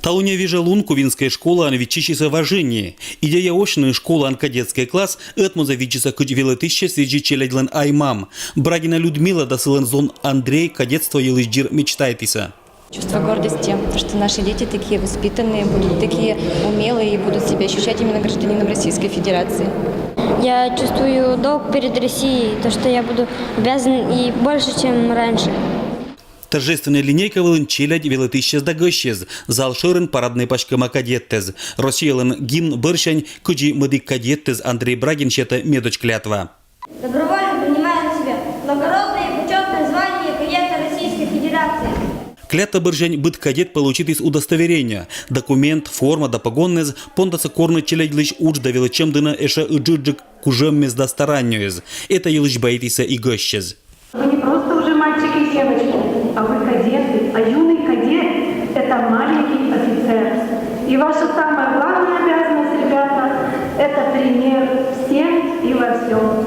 Талуня вижалун кувинская школа анвичичиса важение. Идея очная школа анкадетский класс этмуза вичиса куть велетыще свежи челядлен аймам. Брагина Людмила досылен зон Андрей кадетство елыждир мечтайтиса. Чувство гордости, что наши дети такие воспитанные, будут такие умелые и будут себя ощущать именно гражданином Российской Федерации. Я чувствую долг перед Россией, то, что я буду обязан и больше, чем раньше. Торжественная линейка вылын челядь велетыщез да гыщез. Зал шырын парадный пачкама кадеттез. Россиялын гимн быршань куджи мыдык кадеттез Андрей Брагин щета медоч клятва. Добровольно принимаю на себя благородное и почетное звание кадета Российской Федерации. Клята быржань быт кадет получит из удостоверения. Документ, форма да погоннез пондаса корны челядь лыч уч да величем дына эша ыджыджик кужем мезда стараннюез. Это елыч боитися и гыщез. Вы не просто уже мальчики и девочки, а вы кадеты, а юный кадет – это маленький офицер. И ваша самая главная обязанность, ребята, это пример всем и во всем.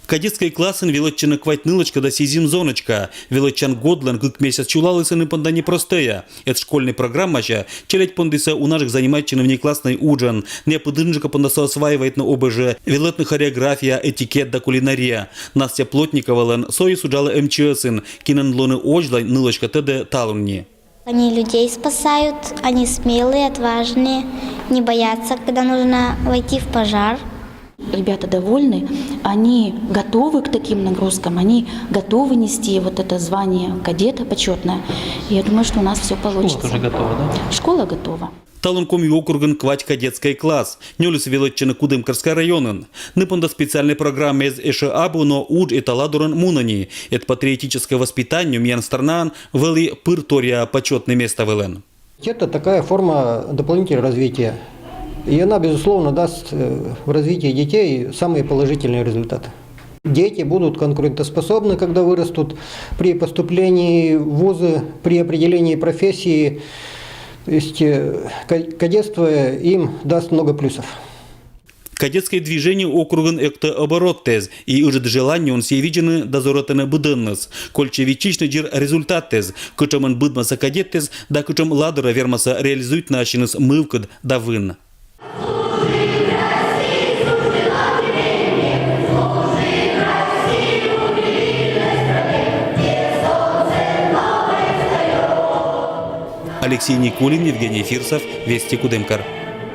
Кадетский классен величчина квайтнылочка да сизим зоночка. Величчан годлен гык месяц чулалысын и понда непростая. Это школьная программа ча. Челядь пондыса у наших занимательно внеклассный уджан. Не подынжика пондаса осваивает на ОБЖ. Велетна хореография, этикет да кулинария. Настя Плотникова лен союз уджала МЧСын. Кинен лоны ожлай нылочка т.д. талунни. Они людей спасают, они смелые, отважные, не боятся, когда нужно войти в пожар. Ребята довольны, они готовы к таким нагрузкам, они готовы нести вот это звание кадета почетное. И я думаю, что у нас все получится. Школа тоже готова, да? Школа готова. Талунком и округан квать кадетский класс. Нюлис величчина Кудымкарский районен. Непонда специальной программы из ЭШАБу, но удж и таладуран мунани. Это патриотическое воспитание мьян странан вели пыртория почетное место велен. Это такая форма дополнительного развития. И она, безусловно, даст в развитии детей самые положительные результаты. Дети будут конкурентоспособны, когда вырастут при поступлении в вузы, при определении профессии. То есть кадетство им даст много плюсов. Кадетское движение округан экто оборот тез, и уже желание он сей видены дозоротаны буденнес. Кольче вичичный джир результат тез, кучам он будмаса кадет тез, да кучам ладора вермаса реализует начинус мывкад да вын. Алексей Никулин, Евгений Фирсов, Вести Кудымкар.